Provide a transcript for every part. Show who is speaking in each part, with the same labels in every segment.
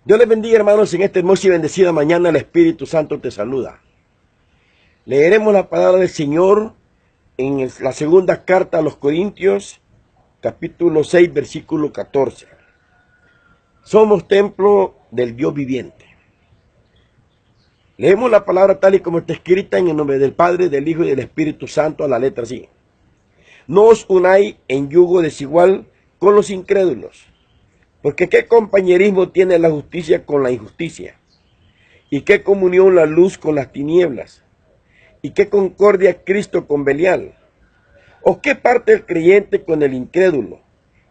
Speaker 1: Dios les bendiga, hermanos, en esta hermosa y bendecida mañana el Espíritu Santo te saluda. Leeremos la palabra del Señor en la segunda carta a los Corintios, capítulo 6, versículo 14. Somos templo del Dios viviente. Leemos la palabra tal y como está escrita en el nombre del Padre, del Hijo y del Espíritu Santo a la letra así. No os unáis en yugo desigual con los incrédulos, porque qué compañerismo tiene la justicia con la injusticia, y qué comunión la luz con las tinieblas, y qué concordia Cristo con Belial, o qué parte el creyente con el incrédulo,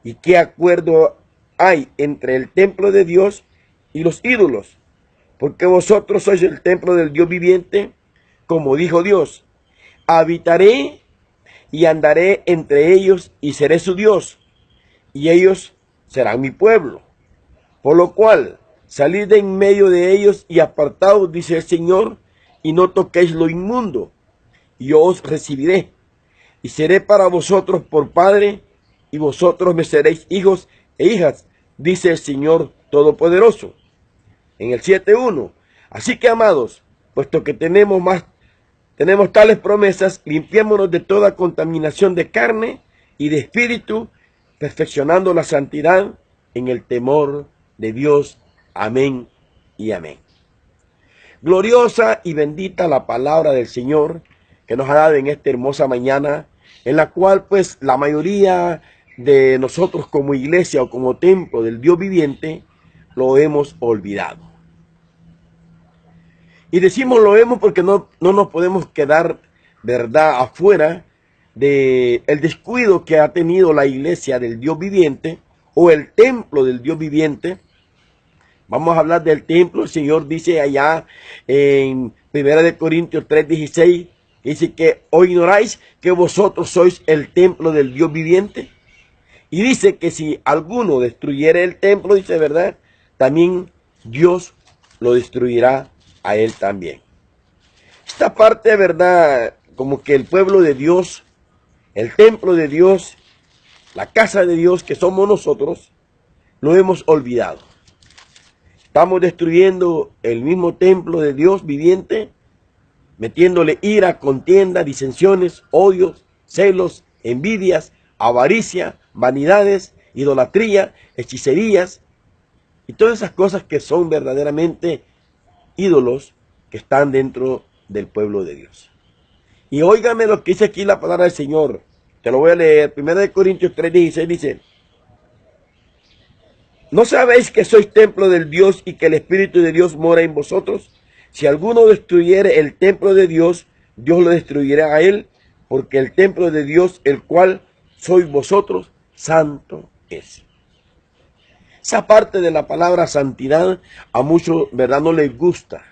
Speaker 1: y qué acuerdo hay entre el templo de Dios y los ídolos, porque vosotros sois el templo del Dios viviente, como dijo Dios, habitaré y andaré entre ellos y seré su Dios, y ellos serán mi pueblo. Por lo cual, salid de en medio de ellos y apartaos, dice el Señor, y no toquéis lo inmundo, y yo os recibiré, y seré para vosotros por Padre, y vosotros me seréis hijos e hijas, dice el Señor Todopoderoso. En el 7:1, así que amados, puesto que tenemos tales promesas, limpiémonos de toda contaminación de carne y de espíritu, perfeccionando la santidad en el temor de Dios. Amén y amén. Gloriosa y bendita la palabra del Señor que nos ha dado en esta hermosa mañana, en la cual pues la mayoría de nosotros como iglesia o como templo del Dios viviente lo hemos olvidado. Y decimos lo hemos porque no nos podemos quedar, ¿verdad?, afuera del descuido que ha tenido la iglesia del Dios viviente o el templo del Dios viviente. Vamos a hablar del templo. El Señor dice allá en 1 Corintios 3:16, dice que hoy ignoráis que vosotros sois el templo del Dios viviente. Y dice que si alguno destruyere el templo, dice, ¿verdad?, también Dios lo destruirá a él también. Esta parte, ¿verdad?, como que el pueblo de Dios, el templo de Dios, la casa de Dios que somos nosotros, lo hemos olvidado. Estamos destruyendo el mismo templo de Dios viviente, metiéndole ira, contienda, disensiones, odios, celos, envidias, avaricia, vanidades, idolatría, hechicerías y todas esas cosas que son verdaderamente ídolos que están dentro del pueblo de Dios. Y óigame lo que dice aquí la palabra del Señor. Te lo voy a leer. 1 Corintios 3:16 dice: ¿no sabéis que sois templo del Dios y que el Espíritu de Dios mora en vosotros? Si alguno destruyere el templo de Dios, Dios lo destruirá a él, porque el templo de Dios, el cual sois vosotros, santo es. Esa parte de la palabra santidad a muchos, ¿verdad?, no les gusta.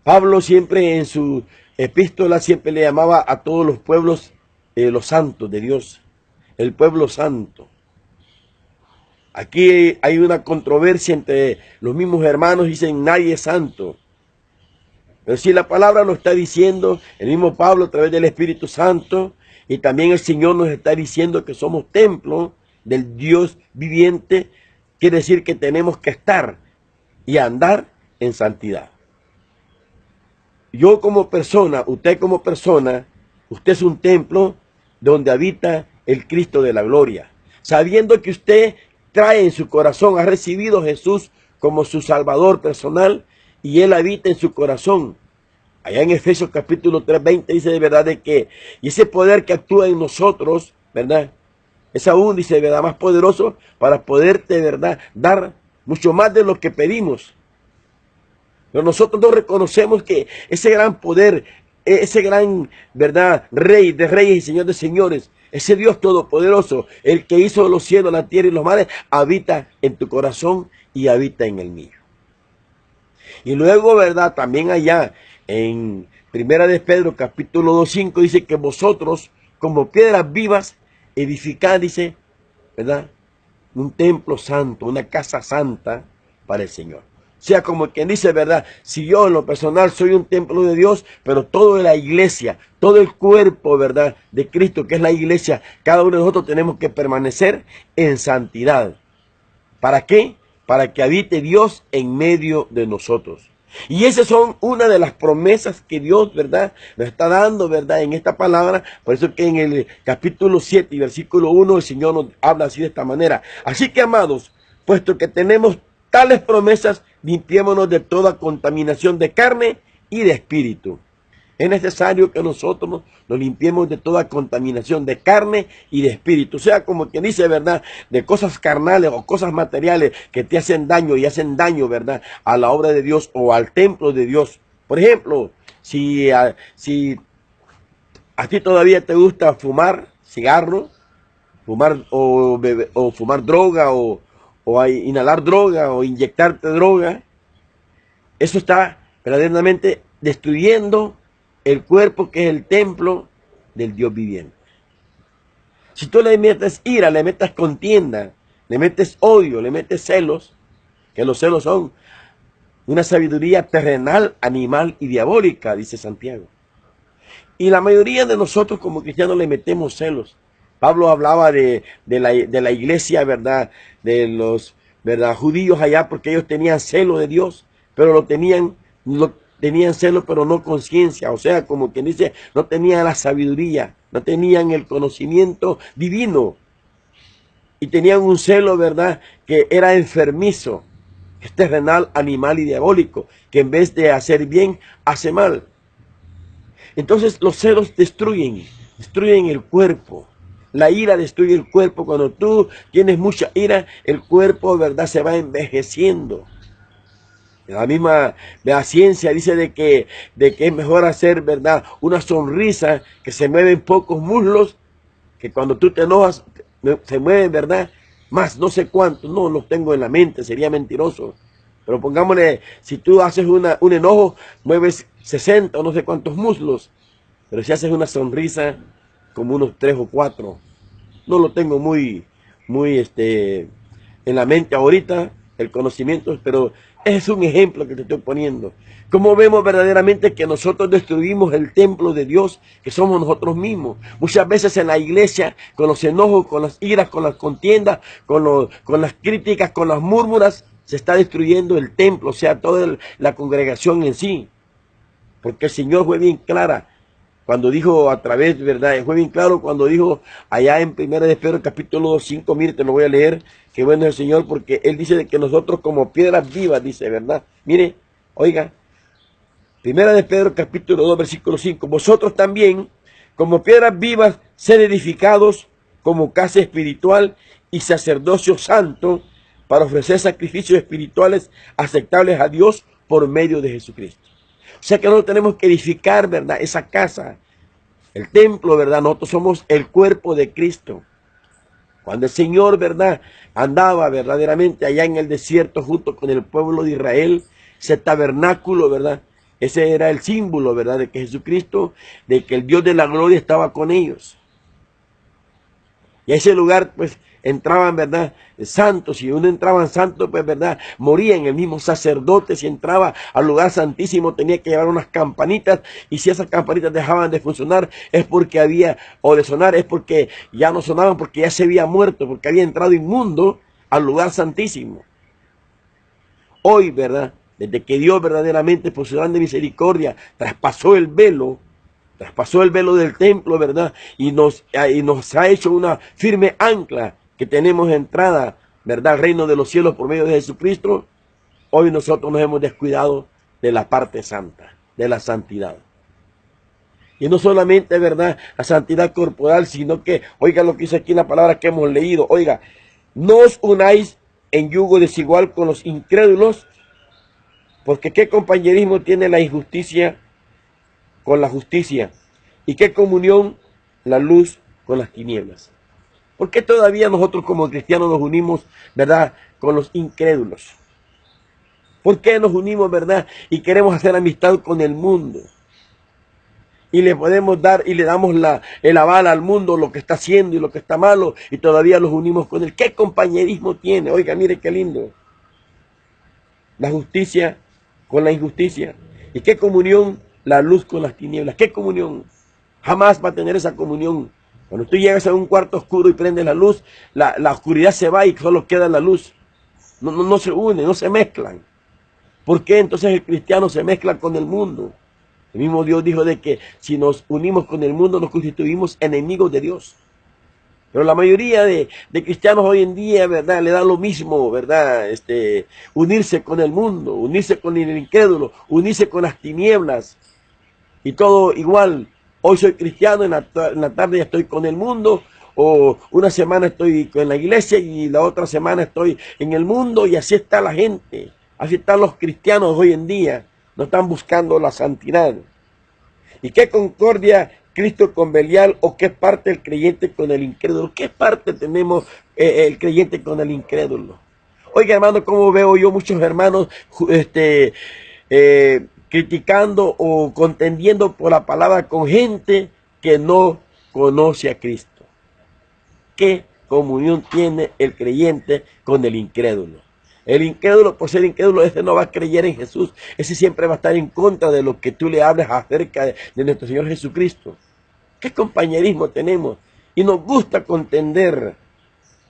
Speaker 1: Pablo siempre en su epístola siempre le llamaba a todos los pueblos los santos de Dios, el pueblo santo. Aquí hay una controversia entre los mismos hermanos, dicen nadie es santo. Pero si la palabra lo está diciendo, el mismo Pablo a través del Espíritu Santo, y también el Señor nos está diciendo que somos templo del Dios viviente, quiere decir que tenemos que estar y andar en santidad. Yo como persona, usted como persona, usted es un templo donde habita el Cristo de la gloria, sabiendo que usted trae en su corazón, ha recibido a Jesús como su Salvador personal y Él habita en su corazón. Allá en Efesios capítulo 3:20 dice de verdad de que, y ese poder que actúa en nosotros, ¿verdad?, es aún, dice de verdad, más poderoso para poderte, de verdad, dar mucho más de lo que pedimos. Pero nosotros no reconocemos que ese gran poder, ese gran, ¿verdad?, Rey de reyes y Señor de señores, ese Dios todopoderoso, el que hizo los cielos, la tierra y los mares, habita en tu corazón y habita en el mío. Y luego, ¿verdad?, también allá en 1 de Pedro capítulo 2:5 dice que vosotros como piedras vivas edificad, dice, ¿verdad?, un templo santo, una casa santa para el Señor. O sea, como quien dice, ¿verdad?, si yo en lo personal soy un templo de Dios, pero toda la iglesia, todo el cuerpo, ¿verdad?, de Cristo, que es la iglesia, cada uno de nosotros tenemos que permanecer en santidad. ¿Para qué? para que habite Dios en medio de nosotros. Y esas son una de las promesas que Dios, ¿verdad?, nos está dando, ¿verdad?, en esta palabra. Por eso que en el capítulo 7 y versículo 1 el Señor nos habla así de esta manera. Así que, amados, puesto que tenemos tales promesas, limpiémonos de toda contaminación de carne y de espíritu. Es necesario que nosotros nos limpiemos de toda contaminación de carne y de espíritu. O sea, como quien dice, ¿verdad?, de cosas carnales o cosas materiales que te hacen daño y hacen daño, ¿verdad?, a la obra de Dios o al templo de Dios. Por ejemplo, si a ti todavía te gusta fumar cigarro, fumar o fumar droga o inhalar droga o inyectarte droga, eso está verdaderamente destruyendo el cuerpo que es el templo del Dios viviente. Si tú le metes ira, le metes contienda, le metes odio, le metes celos, que los celos son una sabiduría terrenal, animal y diabólica, dice Santiago. Y la mayoría de nosotros como cristianos le metemos celos. Pablo hablaba de la iglesia, ¿verdad?, de los, ¿verdad?, judíos allá, porque ellos tenían celo de Dios, pero tenían celo, pero no conciencia. O sea, como quien dice, no tenían la sabiduría, no tenían el conocimiento divino. Y tenían un celo, ¿verdad?, que era enfermizo, que es terrenal, animal y diabólico, que en vez de hacer bien, hace mal. Entonces los celos destruyen el cuerpo. La ira destruye el cuerpo. Cuando tú tienes mucha ira, el cuerpo, ¿verdad?, se va envejeciendo. La ciencia dice de que es mejor hacer, ¿verdad?, una sonrisa que se mueven pocos muslos, que cuando tú te enojas, se mueven, ¿verdad?, más no sé cuántos. No los tengo en la mente, sería mentiroso. Pero pongámosle, si tú haces un enojo, mueves 60 o no sé cuántos muslos. Pero si haces una sonrisa, como unos 3 o 4. No lo tengo muy en la mente ahorita, el conocimiento, pero es un ejemplo que te estoy poniendo. Cómo vemos verdaderamente que nosotros destruimos el templo de Dios, que somos nosotros mismos. Muchas veces en la iglesia, con los enojos, con las iras, con las contiendas, con las críticas, con las murmuras, se está destruyendo el templo, o sea, toda la congregación en sí. Porque el Señor fue bien clara cuando dijo a través, ¿verdad? Fue bien claro cuando dijo allá en 1 de Pedro capítulo 2, 5, mire, te lo voy a leer, que bueno es el Señor, porque Él dice de que nosotros como piedras vivas, dice, ¿verdad? Mire, oiga, 1 de Pedro capítulo 2, versículo 5, vosotros también, como piedras vivas, sed edificados como casa espiritual y sacerdocio santo, para ofrecer sacrificios espirituales aceptables a Dios por medio de Jesucristo. O sea que nosotros tenemos que edificar, ¿verdad?, esa casa, el templo, ¿verdad? Nosotros somos el cuerpo de Cristo. Cuando el Señor, ¿verdad?, andaba verdaderamente allá en el desierto junto con el pueblo de Israel, ese tabernáculo, ¿verdad?, ese era el símbolo, ¿verdad?, de que Jesucristo, de que el Dios de la gloria estaba con ellos. Y a ese lugar, pues, entraban, ¿verdad?, santos. Si uno entraba en santo, pues, ¿verdad?, morían. El mismo sacerdote, si entraba al lugar santísimo, tenía que llevar unas campanitas. Y si esas campanitas dejaban de funcionar, es porque o de sonar, es porque ya no sonaban, porque ya se había muerto, porque había entrado inmundo al lugar santísimo. Hoy, ¿verdad?, desde que Dios verdaderamente, por su grande misericordia, traspasó el velo del templo, ¿verdad?, y nos ha hecho una firme ancla que tenemos entrada, ¿verdad?, al reino de los cielos por medio de Jesucristo. Hoy nosotros nos hemos descuidado de la parte santa, de la santidad. Y no solamente, ¿verdad?, la santidad corporal, sino que, oiga lo que dice aquí en la palabra que hemos leído, oiga, no os unáis en yugo desigual con los incrédulos, porque ¿qué compañerismo tiene la injusticia con la justicia? ¿Y qué comunión la luz con las tinieblas? ¿Por qué todavía nosotros como cristianos nos unimos, ¿verdad?, con los incrédulos? ¿Por qué nos unimos, verdad, y queremos hacer amistad con el mundo? Y le podemos dar y le damos el aval al mundo, lo que está haciendo y lo que está malo, y todavía los unimos con él. ¿Qué compañerismo tiene? Oiga, mire qué lindo. La justicia con la injusticia. ¿Y qué comunión la luz con las tinieblas? ¿Qué comunión? Jamás va a tener esa comunión. Cuando tú llegas a un cuarto oscuro y prendes la luz, la oscuridad se va y solo queda la luz. no se unen, no se mezclan. ¿Por qué entonces el cristiano se mezcla con el mundo? El mismo Dios dijo de que si nos unimos con el mundo nos constituimos enemigos de Dios. Pero la mayoría de cristianos hoy en día, ¿verdad? Le da lo mismo, ¿verdad? Unirse con el mundo, unirse con el incrédulo, unirse con las tinieblas. Y todo igual. Hoy soy cristiano, en la tarde ya estoy con el mundo. O una semana estoy en la iglesia y la otra semana estoy en el mundo. Y así está la gente. Así están los cristianos hoy en día. No están buscando la santidad. ¿Y qué concordia Cristo con Belial o qué parte el creyente con el incrédulo? ¿Qué parte tenemos el creyente con el incrédulo? Oiga, hermano, como veo yo muchos hermanos criticando o contendiendo por la palabra con gente que no conoce a Cristo. ¿Qué comunión tiene el creyente con el incrédulo? El incrédulo, por ser incrédulo, ese no va a creer en Jesús. Ese siempre va a estar en contra de lo que tú le hables acerca de nuestro Señor Jesucristo. ¿Qué compañerismo tenemos? Y nos gusta contender.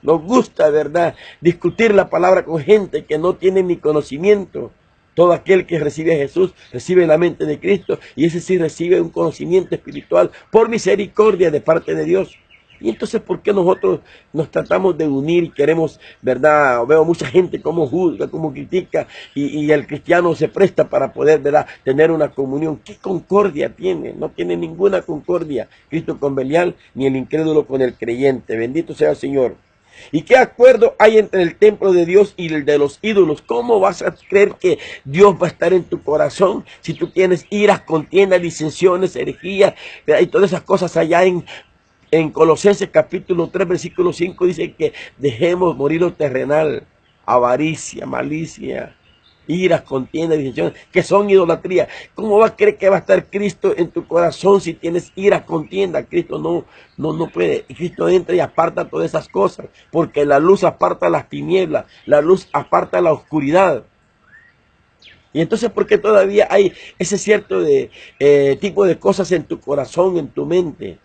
Speaker 1: Nos gusta, ¿verdad?, discutir la palabra con gente que no tiene ni conocimiento. Todo aquel que recibe a Jesús recibe la mente de Cristo y ese sí recibe un conocimiento espiritual por misericordia de parte de Dios. Y entonces, ¿por qué nosotros nos tratamos de unir y queremos, verdad? Veo mucha gente como juzga, como critica y el cristiano se presta para poder, verdad, tener una comunión. ¿Qué concordia tiene? No tiene ninguna concordia Cristo con Belial ni el incrédulo con el creyente. Bendito sea el Señor. ¿Y qué acuerdo hay entre el templo de Dios y el de los ídolos? ¿Cómo vas a creer que Dios va a estar en tu corazón si tú tienes iras, contiendas, disensiones, herejías y todas esas cosas allá en Colosenses capítulo 3, versículo 5 dice que dejemos morir lo terrenal, avaricia, malicia, iras, contiendas, disensiones, que son idolatría? ¿Cómo va a creer que va a estar Cristo en tu corazón si tienes iras, contienda? Cristo no puede. Y Cristo entra y aparta todas esas cosas, porque la luz aparta las tinieblas, la luz aparta la oscuridad. Y entonces, ¿por qué todavía hay ese cierto tipo de cosas en tu corazón, en tu mente?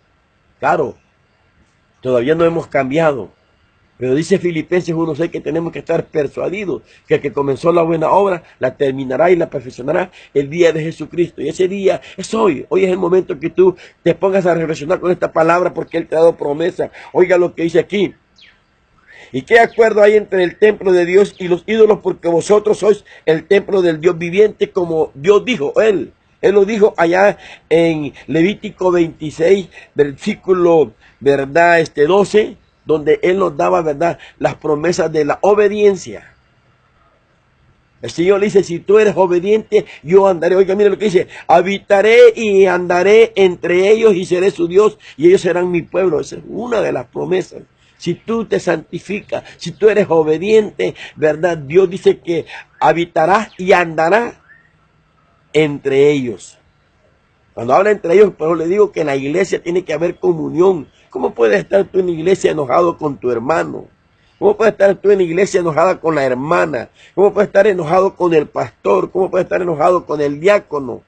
Speaker 1: Claro, todavía no hemos cambiado. Pero dice Filipenses 1:6 que tenemos que estar persuadidos que el que comenzó la buena obra la terminará y la perfeccionará el día de Jesucristo. Y ese día es hoy. Hoy es el momento que tú te pongas a reflexionar con esta palabra porque Él te ha dado promesa. Oiga lo que dice aquí. ¿Y qué acuerdo hay entre el templo de Dios y los ídolos? Porque vosotros sois el templo del Dios viviente, como Dios dijo Él. Él lo dijo allá en Levítico 26, versículo, ¿verdad? 12, donde Él nos daba, ¿verdad?, las promesas de la obediencia. El Señor le dice, si tú eres obediente, yo andaré. Oiga, mire lo que dice, habitaré y andaré entre ellos y seré su Dios y ellos serán mi pueblo. Esa es una de las promesas. Si tú te santificas, si tú eres obediente, ¿verdad? Dios dice que habitarás y andarás entre ellos. Cuando habla entre ellos, pero le digo que en la iglesia tiene que haber comunión. ¿Cómo puedes estar tú en la iglesia enojado con tu hermano? ¿Cómo puedes estar tú en la iglesia enojada con la hermana? ¿Cómo puedes estar enojado con el pastor? ¿Cómo puedes estar enojado con el diácono?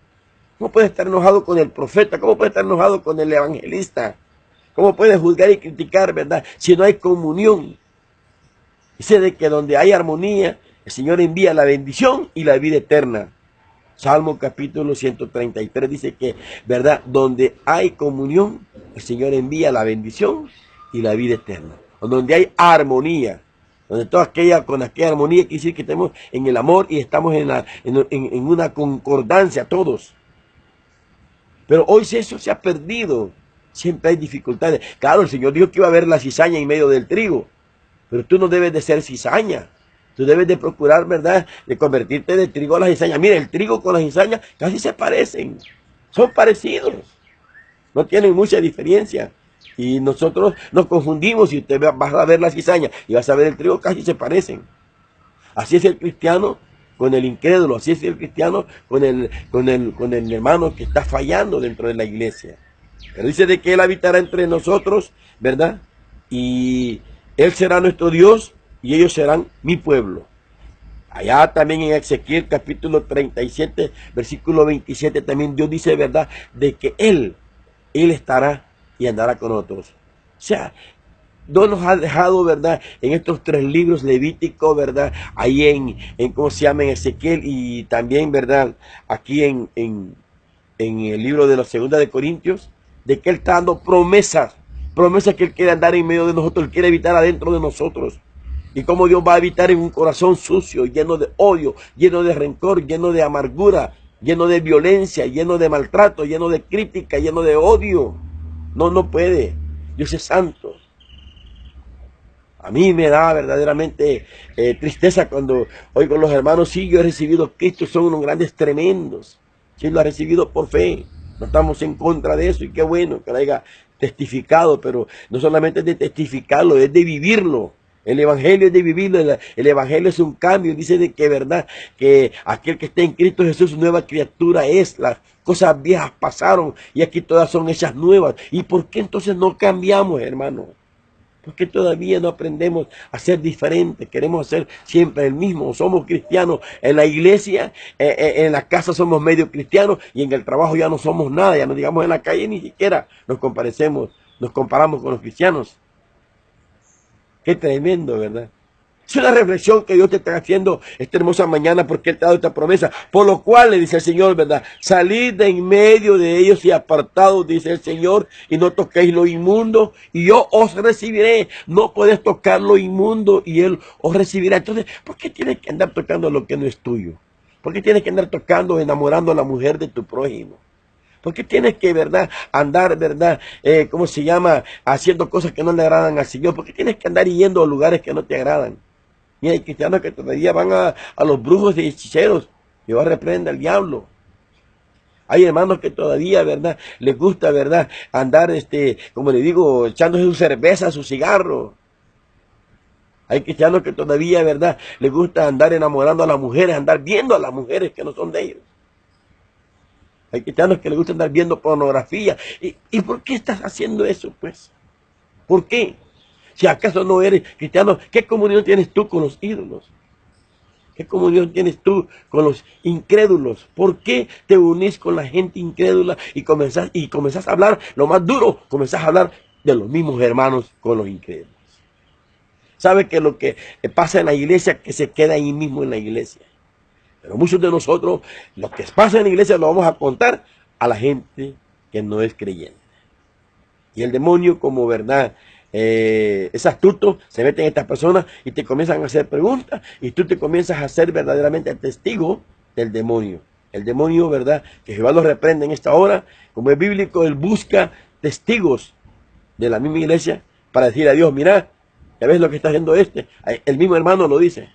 Speaker 1: ¿Cómo puedes estar enojado con el profeta? ¿Cómo puedes estar enojado con el evangelista? ¿Cómo puedes juzgar y criticar, verdad, si no hay comunión? Dice de que donde hay armonía, el Señor envía la bendición y la vida eterna. Salmo capítulo 133 dice que, ¿verdad?, donde hay comunión, el Señor envía la bendición y la vida eterna. Donde hay armonía, donde con aquella armonía quiere decir que estamos en el amor y estamos en una concordancia todos. Pero hoy eso se ha perdido. Siempre hay dificultades. Claro, el Señor dijo que iba a haber la cizaña en medio del trigo. Pero tú no debes de ser cizaña. Tú debes de procurar, ¿verdad?, de convertirte de trigo a la cizaña. Mira, el trigo con la cizaña casi se parecen. Son parecidos. No tienen mucha diferencia. Y nosotros nos confundimos y usted vas a ver la cizaña y vas a ver el trigo, casi se parecen. Así es el cristiano con el incrédulo. Así es el cristiano con el hermano que está fallando dentro de la iglesia. Pero dice de que Él habitará entre nosotros, ¿verdad? Y Él será nuestro Dios y ellos serán mi pueblo. Allá también en Ezequiel capítulo 37, versículo 27, también Dios dice, ¿verdad?, de que Él estará y andará con nosotros. O sea, no nos ha dejado, ¿verdad? En estos 3 libros Levítico, ¿verdad? Ahí ¿cómo se llama? En Ezequiel y también, ¿verdad? Aquí en el libro de la Segunda de Corintios, de que Él está dando promesas, promesas que Él quiere andar en medio de nosotros, Él quiere habitar adentro de nosotros. Y cómo Dios va a habitar en un corazón sucio, lleno de odio, lleno de rencor, lleno de amargura, lleno de violencia, lleno de maltrato, lleno de crítica, lleno de odio. No, no puede. Dios es santo. A mí me da verdaderamente tristeza cuando oigo a los hermanos, sí, yo he recibido a Cristo, son unos grandes tremendos. Sí, lo ha recibido por fe. No estamos en contra de eso y qué bueno que lo haya testificado, pero no solamente es de testificarlo, es de vivirlo. El evangelio es de vivirlo, el evangelio es un cambio, dice de que verdad, que aquel que está en Cristo Jesús, nueva criatura es, las cosas viejas pasaron y aquí todas son hechas nuevas. ¿Y por qué entonces no cambiamos, hermano? Porque todavía no aprendemos a ser diferentes, queremos ser siempre el mismo, somos cristianos en la iglesia, en la casa somos medio cristianos y en el trabajo ya no somos nada, ya no digamos en la calle ni siquiera nos comparamos con los cristianos. Qué tremendo, ¿verdad? Es una reflexión que Dios te está haciendo esta hermosa mañana porque Él te ha dado esta promesa. Por lo cual le dice el Señor, ¿verdad? Salid de en medio de ellos y apartados, dice el Señor, y no toquéis lo inmundo, y yo os recibiré. No puedes tocar lo inmundo y Él os recibirá. Entonces, ¿por qué tienes que andar tocando lo que no es tuyo? ¿Por qué tienes que andar tocando, enamorando a la mujer de tu prójimo? ¿Por qué tienes que, verdad, andar, verdad, ¿cómo se llama? Haciendo cosas que no le agradan al Señor? ¿Por qué tienes que andar yendo a lugares que no te agradan? Y hay cristianos que todavía van a los brujos y hechiceros. Dios reprende al diablo. Hay hermanos que todavía, ¿verdad? Les gusta, ¿verdad? Andar, como le digo, echándose su cerveza, su cigarro. Hay cristianos que todavía, ¿verdad? Les gusta andar enamorando a las mujeres, andar viendo a las mujeres que no son de ellos. Hay cristianos que les gusta andar viendo pornografía. ¿Y por qué estás haciendo eso, pues? ¿Por qué? Si acaso no eres cristiano, ¿qué comunión tienes tú con los ídolos? ¿Qué comunión tienes tú con los incrédulos? ¿Por qué te unís con la gente incrédula y comenzás a hablar lo más duro? Comenzás a hablar de los mismos hermanos con los incrédulos. ¿Sabe que lo que pasa en la iglesia, que se queda ahí mismo en la iglesia? Pero muchos de nosotros, lo que pasa en la iglesia lo vamos a contar a la gente que no es creyente. Y el demonio, como verdad, es astuto, se mete en estas personas y te comienzan a hacer preguntas y tú te comienzas a ser verdaderamente el testigo del demonio. El demonio, verdad, que Jehová lo reprende en esta hora, como es bíblico, él busca testigos de la misma iglesia para decir a Dios, mira, ya ves lo que está haciendo el mismo hermano lo dice.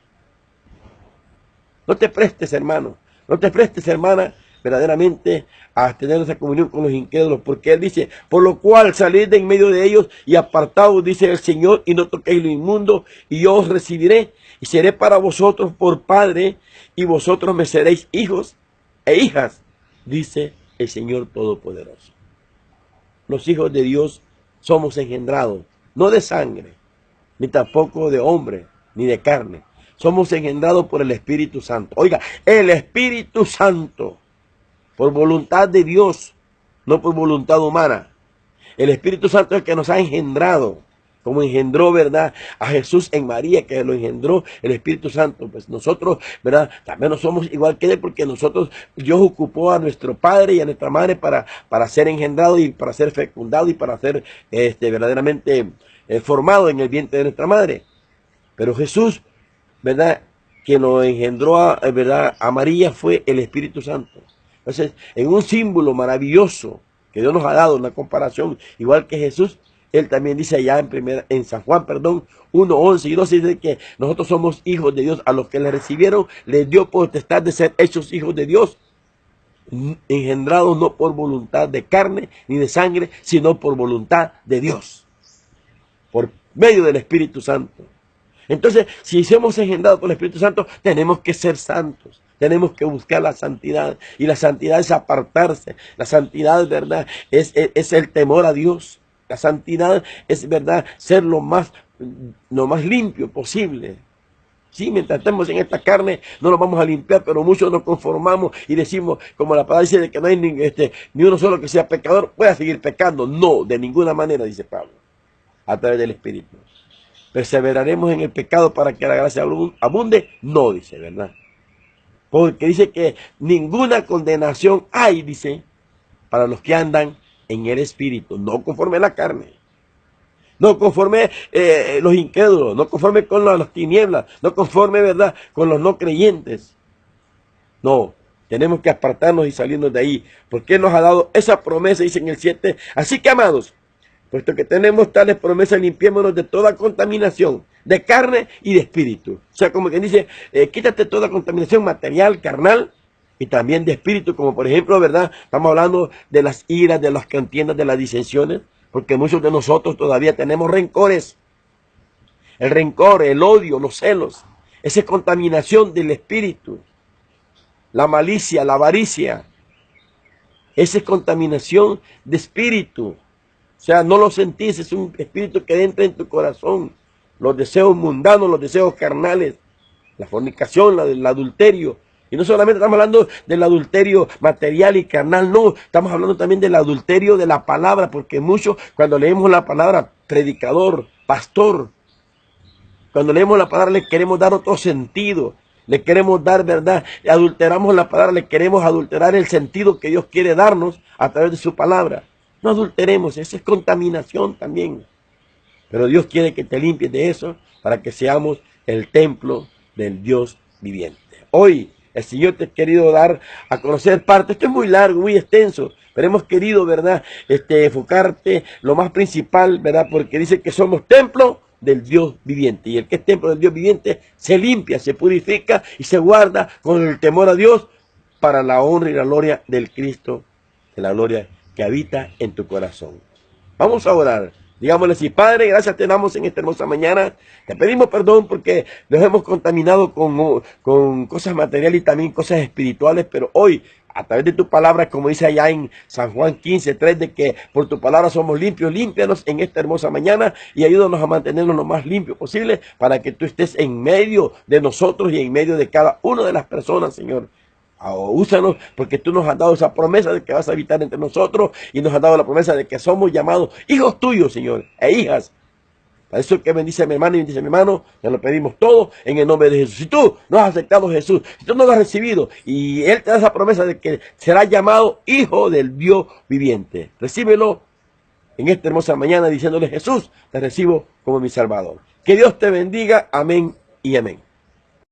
Speaker 1: No te prestes, hermano, no te prestes, hermana, verdaderamente a tener esa comunión con los incrédulos, porque Él dice, por lo cual salid de en medio de ellos y apartaos, dice el Señor, y no toquéis lo inmundo, y yo os recibiré, y seré para vosotros por Padre, y vosotros me seréis hijos e hijas, dice el Señor Todopoderoso. Los hijos de Dios somos engendrados, no de sangre, ni tampoco de hombre, ni de carne. Somos engendrados por el Espíritu Santo. Oiga, el Espíritu Santo, por voluntad de Dios, no por voluntad humana. El Espíritu Santo es el que nos ha engendrado, como engendró, ¿verdad?, a Jesús en María, que lo engendró el Espíritu Santo. Pues nosotros, ¿verdad?, también no somos igual que Él, porque nosotros, Dios ocupó a nuestro Padre y a nuestra Madre para ser engendrado y para ser fecundado y para ser verdaderamente formado en el vientre de nuestra Madre. Pero Jesús, ¿verdad?, quien lo engendró ¿verdad?, a María fue el Espíritu Santo. Entonces, en un símbolo maravilloso que Dios nos ha dado, una comparación, igual que Jesús, Él también dice allá en San Juan, 1, 11 y 12, dice que nosotros somos hijos de Dios. A los que le recibieron, les dio potestad de ser hechos hijos de Dios, engendrados no por voluntad de carne ni de sangre, sino por voluntad de Dios, por medio del Espíritu Santo. Entonces, si somos engendrados por el Espíritu Santo, tenemos que ser santos. Tenemos que buscar la santidad. Y la santidad es apartarse. La santidad, ¿verdad?, es el temor a Dios. La santidad es, ¿verdad?, ser lo más limpio posible. Sí, mientras estemos en esta carne, no nos vamos a limpiar, pero muchos nos conformamos y decimos, como la palabra dice, de que no hay ni uno solo que sea pecador, pueda seguir pecando. No, de ninguna manera, dice Pablo. a través del Espíritu. ¿Perseveraremos en el pecado para que la gracia abunde? No, dice, ¿verdad? Porque dice que ninguna condenación hay, dice, para los que andan en el Espíritu, no conforme a la carne, no conforme los incrédulos, no conforme con las tinieblas, no conforme, ¿verdad?, con los no creyentes. No, tenemos que apartarnos y salirnos de ahí, porque Él nos ha dado esa promesa, dice en el 7, así que amados, puesto que tenemos tales promesas, limpiémonos de toda contaminación, de carne y de espíritu. O sea, como quien dice, quítate toda contaminación material, carnal, y también de espíritu, como por ejemplo, ¿verdad? Estamos hablando de las iras, de las contiendas, de las disensiones, porque muchos de nosotros todavía tenemos rencores. El rencor, el odio, los celos, esa es contaminación del espíritu. La malicia, la avaricia, esa es contaminación de espíritu. O sea, no lo sentís, es un espíritu que entra en tu corazón. Los deseos mundanos, los deseos carnales, la fornicación, el adulterio. Y no solamente estamos hablando del adulterio material y carnal, no, estamos hablando también del adulterio de la palabra, porque muchos cuando leemos la palabra predicador, pastor, cuando leemos la palabra le queremos dar otro sentido, le queremos dar verdad, adulteramos la palabra, le queremos adulterar el sentido que Dios quiere darnos a través de su palabra. No adulteremos, esa es contaminación también. Pero Dios quiere que te limpies de eso para que seamos el templo del Dios viviente. Hoy el Señor te ha querido dar a conocer parte, esto es muy largo, muy extenso, pero hemos querido, ¿verdad?, enfocarte lo más principal, ¿verdad?, porque dice que somos templo del Dios viviente. Y el que es templo del Dios viviente se limpia, se purifica y se guarda con el temor a Dios para la honra y la gloria del Cristo, de la gloria que habita en tu corazón. Vamos a orar. Digámosle así: Padre, gracias te damos en esta hermosa mañana. Te pedimos perdón porque nos hemos contaminado con cosas materiales y también cosas espirituales, pero hoy, a través de tu palabra, como dice allá en San Juan 15:3, de que por tu palabra somos limpios, límpianos en esta hermosa mañana y ayúdanos a mantenernos lo más limpio posible para que tú estés en medio de nosotros y en medio de cada una de las personas, Señor. Úsanos porque tú nos has dado esa promesa de que vas a habitar entre nosotros y nos has dado la promesa de que somos llamados hijos tuyos, Señor, e hijas. Para eso que bendice a mi hermano y bendice a mi hermano, ya lo pedimos todo en el nombre de Jesús. Si tú no has aceptado a Jesús, si tú no lo has recibido y Él te da esa promesa de que será llamado hijo del Dios viviente, recíbelo en esta hermosa mañana diciéndole: Jesús, te recibo como mi Salvador. Que Dios te bendiga. Amén y amén.